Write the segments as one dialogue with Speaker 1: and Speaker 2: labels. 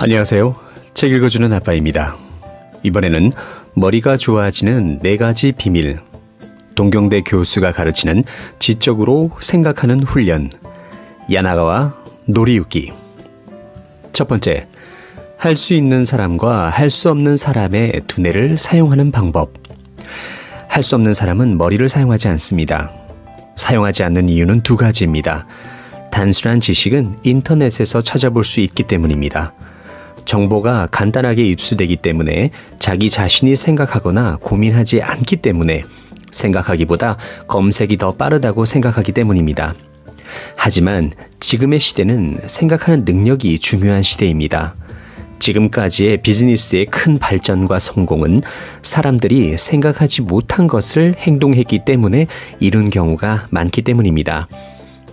Speaker 1: 안녕하세요. 책 읽어주는 아빠입니다. 이번에는 머리가 좋아지는 4가지 비밀, 동경대 교수가 가르치는 지적으로 생각하는 훈련, 야나가와 노리유키. 첫 번째, 할 수 있는 사람과 할 수 없는 사람의 두뇌를 사용하는 방법. 할 수 없는 사람은 머리를 사용하지 않습니다. 사용하지 않는 이유는 2가지입니다. 단순한 지식은 인터넷에서 찾아볼 수 있기 때문입니다. 정보가 간단하게 입수되기 때문에 자기 자신이 생각하거나 고민하지 않기 때문에 생각하기보다 검색이 더 빠르다고 생각하기 때문입니다. 하지만 지금의 시대는 생각하는 능력이 중요한 시대입니다. 지금까지의 비즈니스의 큰 발전과 성공은 사람들이 생각하지 못한 것을 행동했기 때문에 이룬 경우가 많기 때문입니다.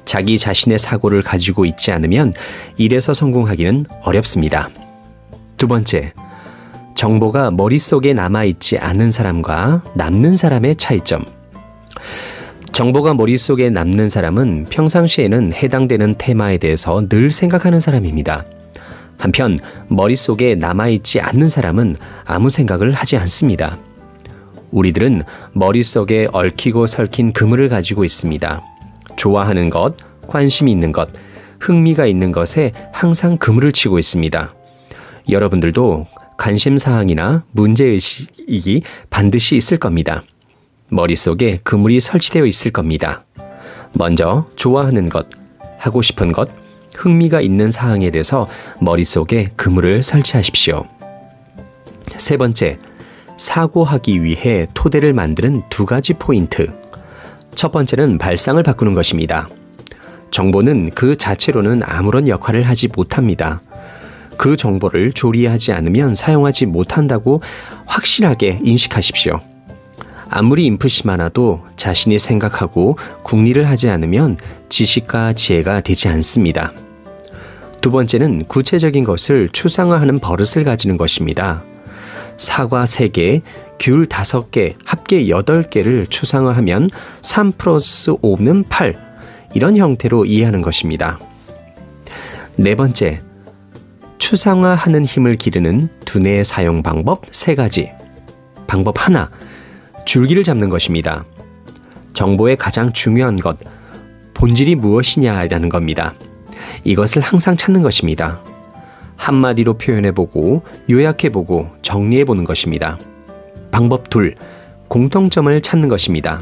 Speaker 1: 자기 자신의 사고를 가지고 있지 않으면 일에서 성공하기는 어렵습니다. 2번째, 정보가 머릿속에 남아있지 않은 사람과 남는 사람의 차이점. 정보가 머릿속에 남는 사람은 평상시에는 해당되는 테마에 대해서 늘 생각하는 사람입니다. 한편 머릿속에 남아있지 않는 사람은 아무 생각을 하지 않습니다. 우리들은 머릿속에 얽히고 설킨 그물을 가지고 있습니다. 좋아하는 것, 관심이 있는 것, 흥미가 있는 것에 항상 그물을 치고 있습니다. 여러분들도 관심사항이나 문제의식이 반드시 있을 겁니다. 머릿속에 그물이 설치되어 있을 겁니다. 먼저 좋아하는 것, 하고 싶은 것, 흥미가 있는 사항에 대해서 머릿속에 그물을 설치하십시오. 3번째, 사고하기 위해 토대를 만드는 2가지 포인트. 첫 번째는 발상을 바꾸는 것입니다. 정보는 그 자체로는 아무런 역할을 하지 못합니다. 그 정보를 조리하지 않으면 사용하지 못한다고 확실하게 인식하십시오. 아무리 인풋이 많아도 자신이 생각하고 궁리를 하지 않으면 지식과 지혜가 되지 않습니다. 2번째는 구체적인 것을 추상화하는 버릇을 가지는 것입니다. 사과 3개, 귤 5개, 합계 8개를 추상화하면 3 플러스 5는 8, 이런 형태로 이해하는 것입니다. 4번째, 추상화하는 힘을 기르는 두뇌의 사용 방법 3가지. 방법 1, 줄기를 잡는 것입니다. 정보의 가장 중요한 것, 본질이 무엇이냐라는 겁니다. 이것을 항상 찾는 것입니다. 한마디로 표현해보고 요약해보고 정리해보는 것입니다. 방법 2, 공통점을 찾는 것입니다.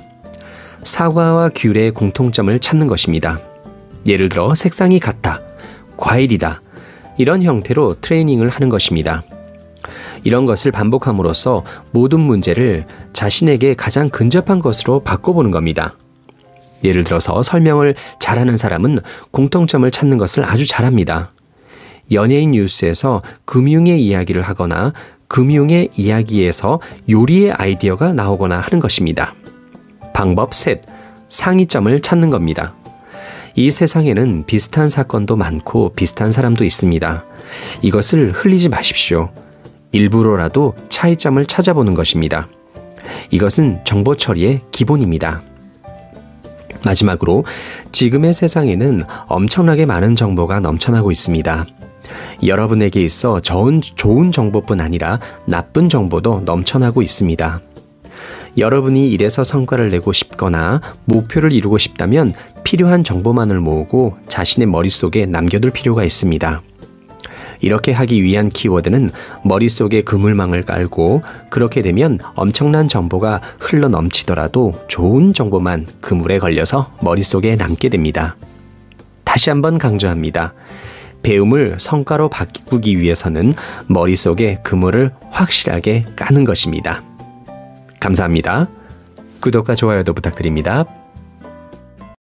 Speaker 1: 사과와 귤의 공통점을 찾는 것입니다. 예를 들어 색상이 같다, 과일이다, 이런 형태로 트레이닝을 하는 것입니다. 이런 것을 반복함으로써 모든 문제를 자신에게 가장 근접한 것으로 바꿔보는 겁니다. 예를 들어서 설명을 잘하는 사람은 공통점을 찾는 것을 아주 잘합니다. 연예인 뉴스에서 금융의 이야기를 하거나 금융의 이야기에서 요리의 아이디어가 나오거나 하는 것입니다. 방법 3, 상이점을 찾는 겁니다. 이 세상에는 비슷한 사건도 많고 비슷한 사람도 있습니다. 이것을 흘리지 마십시오. 일부러라도 차이점을 찾아보는 것입니다. 이것은 정보 처리의 기본입니다. 마지막으로 지금의 세상에는 엄청나게 많은 정보가 넘쳐나고 있습니다. 여러분에게 있어 좋은 정보뿐 아니라 나쁜 정보도 넘쳐나고 있습니다. 여러분이 일에서 성과를 내고 싶거나 목표를 이루고 싶다면 필요한 정보만을 모으고 자신의 머릿속에 남겨둘 필요가 있습니다. 이렇게 하기 위한 키워드는 머릿속에 그물망을 깔고, 그렇게 되면 엄청난 정보가 흘러 넘치더라도 좋은 정보만 그물에 걸려서 머릿속에 남게 됩니다. 다시 한번 강조합니다. 배움을 성과로 바꾸기 위해서는 머릿속에 그물을 확실하게 까는 것입니다. 감사합니다. 구독과 좋아요도 부탁드립니다.